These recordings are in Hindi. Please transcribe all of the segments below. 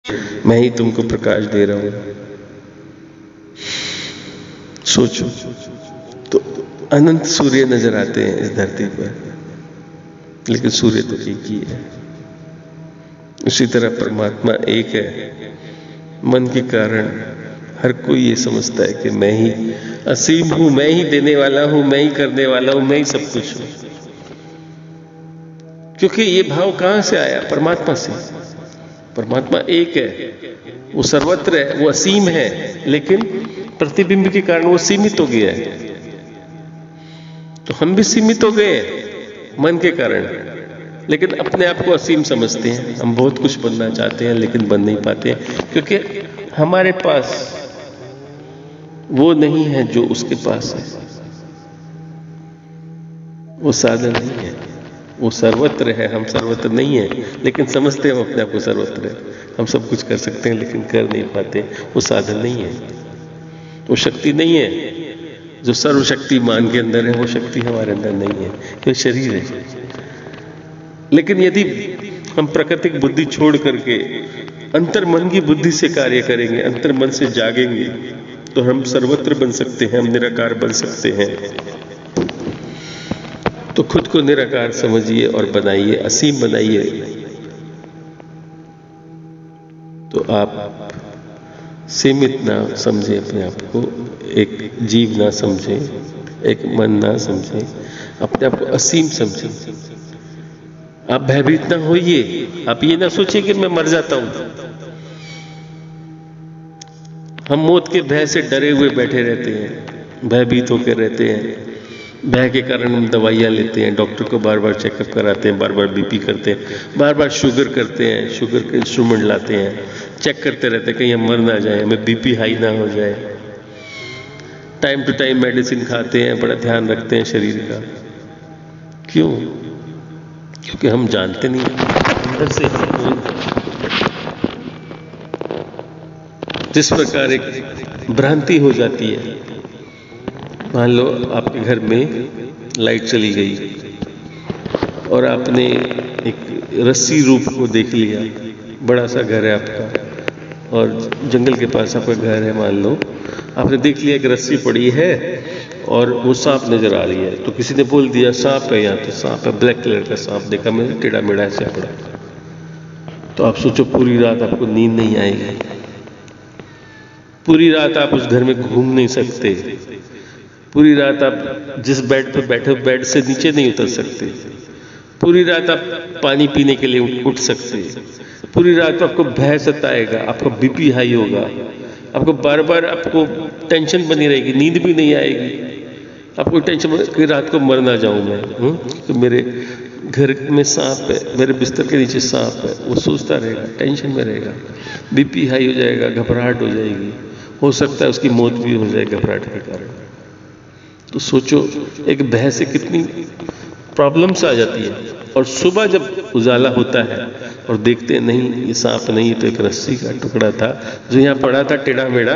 मैं ही तुमको प्रकाश दे रहा हूं। सोचो, तो अनंत सूर्य नजर आते हैं इस धरती पर, लेकिन सूर्य तो एक ही है। उसी तरह परमात्मा एक है। मन के कारण हर कोई ये समझता है कि मैं ही असीम हूं, मैं ही देने वाला हूं, मैं ही करने वाला हूं, मैं ही सब कुछ हूं। क्योंकि ये भाव कहां से आया? परमात्मा से। परमात्मा एक है, वो सर्वत्र है, वो असीम है, लेकिन प्रतिबिंब के कारण वो सीमित हो गया है। तो हम भी सीमित हो गए हैं मन के कारण, लेकिन अपने आप को असीम समझते हैं। हम बहुत कुछ बनना चाहते हैं लेकिन बन नहीं पाते हैं, क्योंकि हमारे पास वो नहीं है जो उसके पास है। वो साधन नहीं है, वो सर्वत्र है, हम सर्वत्र नहीं है, लेकिन समझते हैं हम अपने आप को सर्वत्र है। हम सब कुछ कर सकते हैं लेकिन कर नहीं पाते। वो साधन नहीं है, वो शक्ति नहीं है जो सर्वशक्तिमान के अंदर है। वो शक्ति हमारे अंदर नहीं है, ये शरीर है। लेकिन यदि हम प्राकृतिक बुद्धि छोड़ करके अंतर मन की बुद्धि से कार्य करेंगे, अंतर मन से जागेंगे, तो हम सर्वत्र बन सकते हैं, हम निराकार बन सकते हैं। तो खुद को निराकार समझिए और बनाइए, असीम बनाइए। तो आप सीमित ना समझे अपने आप को, एक जीव ना समझे, एक मन ना समझे, अपने आप को असीम समझे। आप भयभीत ना होइए। आप ये ना सोचिए कि मैं मर जाता हूं। हम मौत के भय से डरे हुए बैठे रहते हैं, भयभीत होकर रहते हैं। भय के कारण हम दवाइयाँ लेते हैं, डॉक्टर को बार बार चेकअप कराते हैं, बार बार बीपी करते हैं, बार बार शुगर करते हैं, शुगर के इंस्ट्रूमेंट लाते हैं, चेक करते रहते हैं कहीं हम मर ना जाए, हमें बीपी हाई ना हो जाए। टाइम टू टाइम मेडिसिन खाते हैं, बड़ा ध्यान रखते हैं शरीर का। क्यों? क्योंकि हम जानते नहीं अंदर से जिस प्रकार एक भ्रांति हो जाती है। मान लो आपके घर में लाइट चली गई और आपने एक रस्सी रूप को देख लिया। बड़ा सा घर है आपका और जंगल के पास आपका घर है। मान लो आपने देख लिया एक रस्सी पड़ी है और वो सांप नजर आ रही है। तो किसी ने बोल दिया सांप है, यहाँ तो सांप है, ब्लैक कलर का सांप देखा मैंने, टेढ़ा मेढ़ा ऐसा पड़ा। तो आप सोचो पूरी रात आपको नींद नहीं आएगी, पूरी रात आप उस घर में घूम नहीं सकते, पूरी रात आप जिस बेड पर बैठे बेड से नीचे नहीं उतर सकते, पूरी रात आप पानी पीने के लिए उठ सकते, पूरी रात आपको भय सताएगा, आपका बीपी हाई होगा, आपको बार बार आपको टेंशन बनी रहेगी, नींद भी नहीं आएगी। आपको टेंशन कि रात को मर ना जाऊं मैं, कि मेरे घर में सांप है, मेरे बिस्तर के नीचे सांप है। वो सोचता रहेगा, टेंशन में रहेगा, बीपी हाई हो जाएगा, घबराहट हो जाएगी, हो सकता है उसकी मौत भी हो जाए घबराहट के कारण। तो सोचो एक भय से कितनी प्रॉब्लम्स आ जाती है। और सुबह जब उजाला होता है और देखते हैं नहीं ये सांप नहीं, तो एक रस्सी का टुकड़ा था जो यहाँ पड़ा था टेढ़ा मेढ़ा,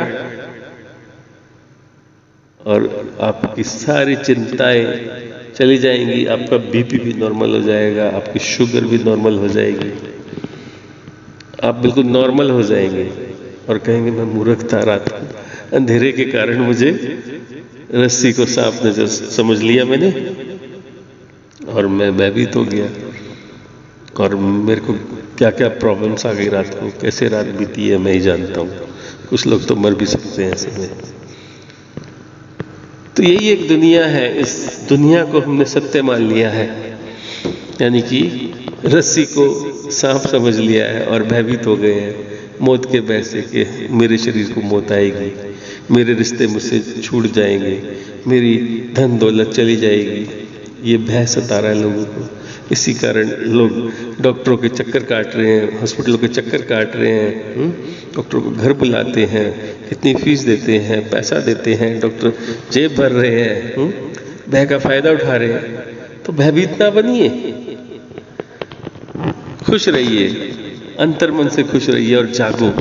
और आपकी सारी चिंताएं चली जाएंगी, आपका बीपी भी नॉर्मल हो जाएगा, आपकी शुगर भी नॉर्मल हो जाएगी, आप बिल्कुल नॉर्मल हो जाएंगे और कहेंगे मैं मूर्ख था, रात को अंधेरे के कारण मुझे रस्सी को सांप नजर समझ लिया मैंने और मैं भयभीत हो गया और मेरे को क्या क्या प्रॉब्लम्स आ गई, रात को कैसे रात बीती है मैं ही जानता हूँ। कुछ लोग तो मर भी सकते हैं ऐसे में। तो यही एक दुनिया है, इस दुनिया को हमने सत्य मान लिया है, यानी कि रस्सी को सांप समझ लिया है और भयभीत हो गए हैं मौत के भय से कि मेरे शरीर को मौत आएगी, मेरे रिश्ते मुझसे छूट जाएंगे, मेरी धन दौलत चली जाएगी। ये भय सता रहा है लोगों को। इसी कारण लोग डॉक्टरों के चक्कर काट रहे हैं, हॉस्पिटलों के चक्कर काट रहे हैं, डॉक्टरों को घर बुलाते हैं, कितनी फीस देते हैं, पैसा देते हैं, डॉक्टर जेब भर रहे हैं, भय का फायदा उठा रहे हैं। तो भयभीत ना बनिए, खुश रहिए, अंतर्मन से खुश रहिए और जागो।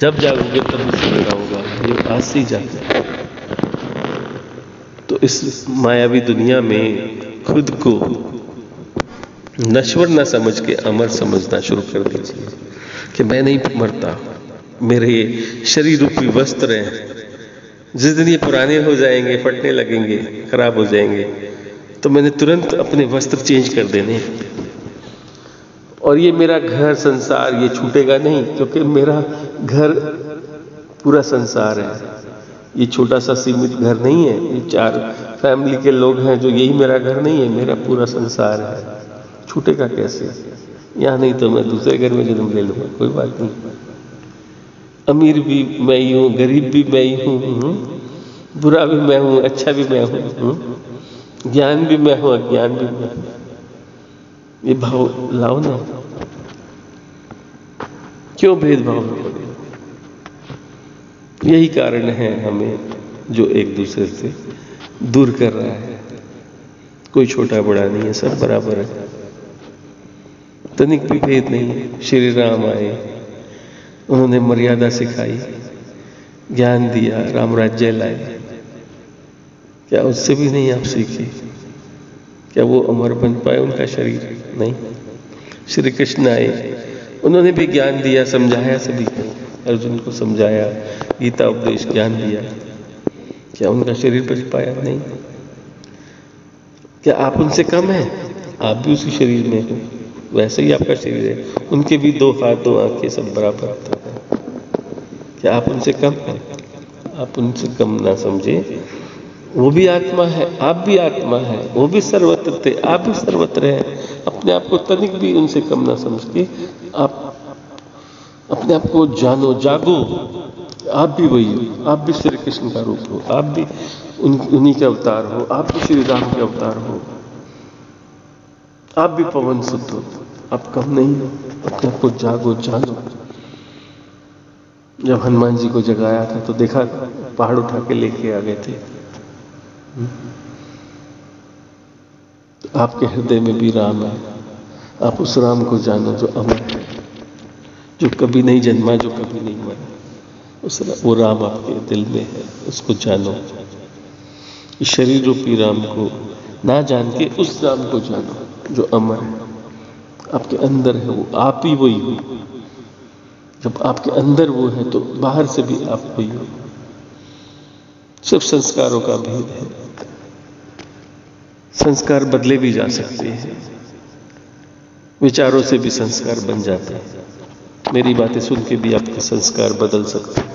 जब जागोगे तब सवेरा होगा, ये आज से ही जागो। तो इस मायावी दुनिया में खुद को नश्वर न समझ के अमर समझना शुरू कर दीजिए कि मैं नहीं मरता, मेरे ये शरीर रूपी वस्त्र हैं, जिस दिन ये पुराने हो जाएंगे, फटने लगेंगे, खराब हो जाएंगे, तो मैंने तुरंत अपने वस्त्र चेंज कर देने। और ये मेरा घर संसार ये छूटेगा नहीं, क्योंकि मेरा घर पूरा संसार है। ये छोटा सा सीमित घर नहीं है, ये 4 फैमिली के लोग हैं जो यही मेरा घर नहीं है, मेरा पूरा संसार है। छूटेगा कैसे? यहाँ नहीं तो मैं दूसरे घर में जन्म ले लूंगा, कोई बात नहीं। अमीर भी मैं ही हूँ, गरीब भी मैं ही हूँ, बुरा भी मैं हूँ, अच्छा भी मैं हूँ, ज्ञान भी मैं हूँ, अज्ञान भी मैं हूँ। ये भाव लाओ ना, क्यों भेदभाव? यही कारण है हमें जो एक दूसरे से दूर कर रहा है। कोई छोटा बड़ा नहीं है, सब बराबर है, तनिक भी भेद नहीं है। श्री राम आए, उन्होंने मर्यादा सिखाई, ज्ञान दिया, राम राज्य लाए। क्या उससे भी नहीं आप सीखे? क्या वो अमर बन पाए उनका शरीर? नहीं। श्री कृष्ण आए, उन्होंने भी ज्ञान दिया, समझाया सभी को, अर्जुन को समझाया, गीता उपदेश ज्ञान दिया। क्या उनका शरीर बच पाया? नहीं। क्या आप उनसे कम हैं? आप भी उसी शरीर में हो, वैसे ही आपका शरीर है। उनके भी 2 हाथ 2 आंखें सब बराबर है। क्या आप उनसे कम हैं? आप उनसे कम ना समझे, वो भी आत्मा है, आप भी आत्मा है, वो भी सर्वत्र थे, आप भी सर्वत्र हैं। अपने आप को तनिक भी उनसे कम ना समझ के आप अपने आप को जानो, जागो। आप भी वही हो, आप भी श्री कृष्ण का रूप हो, आप भी उन्हीं के अवतार हो, आप भी श्री राम के अवतार हो, आप भी पवन सुत हो, आप कम नहीं हो। अपने आप को जागो, जानो। जब हनुमान जी को जगाया था तो देखा पहाड़ उठा के लेके आ गए थे। तो आपके हृदय में भी राम है, आप उस राम को जानो जो अमर है, जो कभी नहीं जन्मा, जो कभी नहीं मरा। वो राम आपके दिल में है, उसको जानो। इस शरीर रूपी राम को ना जान के उस राम को जानो जो अमर है, आपके अंदर है। वो आप ही वही हो। जब आपके अंदर वो है तो बाहर से भी आप वही हो। सिर्फ संस्कारों का भेद है। संस्कार बदले भी जा सकते हैं, विचारों से भी संस्कार बन जाते हैं। मेरी बातें सुन के भी आपके संस्कार बदल सकते हैं।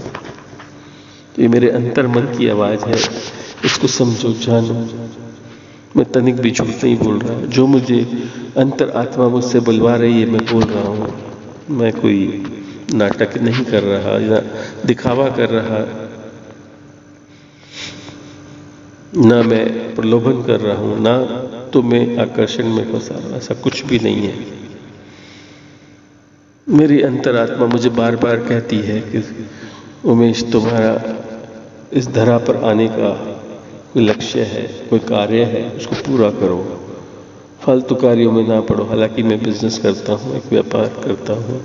तो ये मेरे अंतर मन की आवाज है, इसको समझो, जानो। मैं तनिक भी झूठ नहीं बोल रहा। जो मुझे अंतर आत्मा मुझसे बुलवा रही है, मैं बोल रहा हूँ। मैं कोई नाटक नहीं कर रहा या दिखावा कर रहा, ना मैं प्रलोभन कर रहा हूँ, ना तो मैं आकर्षण में फंसा रहा। ऐसा कुछ भी नहीं है। मेरी अंतरात्मा मुझे बार बार कहती है कि उमेश, तुम्हारा इस धरा पर आने का कोई लक्ष्य है, कोई कार्य है, उसको पूरा करो। फालतू कार्यों में ना पड़ो। हालांकि मैं बिजनेस करता हूँ, एक व्यापार करता हूँ,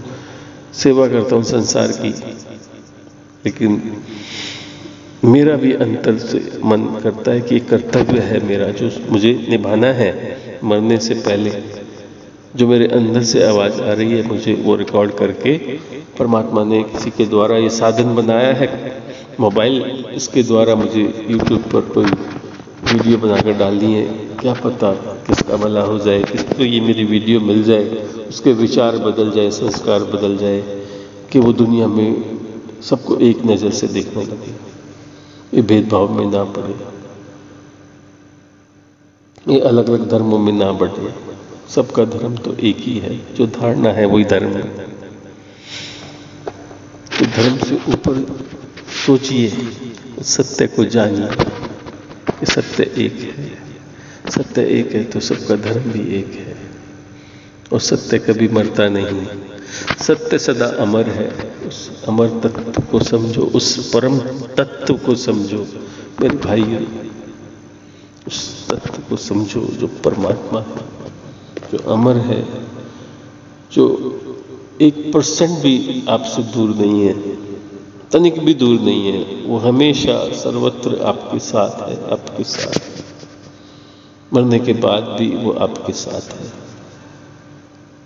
सेवा करता हूँ संसार की, लेकिन मेरा भी अंतर से मन करता है कि एक कर्तव्य है मेरा जो मुझे निभाना है मरने से पहले। जो मेरे अंदर से आवाज आ रही है, मुझे वो रिकॉर्ड करके परमात्मा ने किसी के द्वारा ये साधन बनाया है, मोबाइल, इसके द्वारा मुझे यूट्यूब पर कोई वीडियो बनाकर डालनी है। क्या पता किसका भला हो जाए, किसको ये मेरी वीडियो मिल जाए, उसके विचार बदल जाए, संस्कार बदल जाए, कि वो दुनिया में सबको एक नज़र से देखने लगे, ये भेदभाव में ना पड़े, ये अलग अलग धर्मों में ना बढ़े। सबका धर्म तो एक ही है, जो धारणा है वही धर्म है। तो धर्म से ऊपर सोचिए, सत्य को जानिए कि सत्य एक है। सत्य एक है तो सबका धर्म भी एक है, और सत्य कभी मरता नहीं। सत्य सदा अमर है। उस अमर तत्व को समझो, उस परम तत्व को समझो मेरे भाइयों। उस तत्व को समझो जो परमात्मा है, जो अमर है, जो 1% भी आपसे दूर नहीं है, तनिक भी दूर नहीं है। वो हमेशा सर्वत्र आपके साथ है, आपके साथ है। मरने के बाद भी वो आपके साथ है।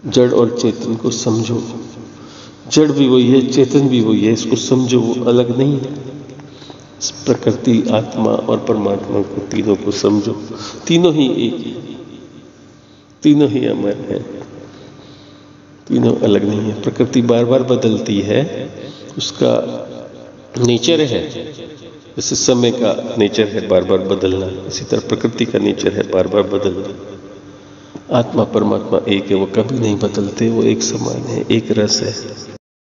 जड़ और चेतन को समझो, जड़ भी वही है, चेतन भी वही है, इसको समझो, वो अलग नहीं है। इस प्रकृति, आत्मा और परमात्मा को, तीनों को समझो, तीनों ही एक है, तीनों ही अमर है, तीनों अलग नहीं है। प्रकृति बार बार बदलती है, उसका नेचर है, जैसे समय का नेचर है बार बार बदलना, इसी तरह प्रकृति का नेचर है बार बार बदलना। आत्मा परमात्मा एक है, वो कभी नहीं बदलते, वो एक समान है, एक रस है।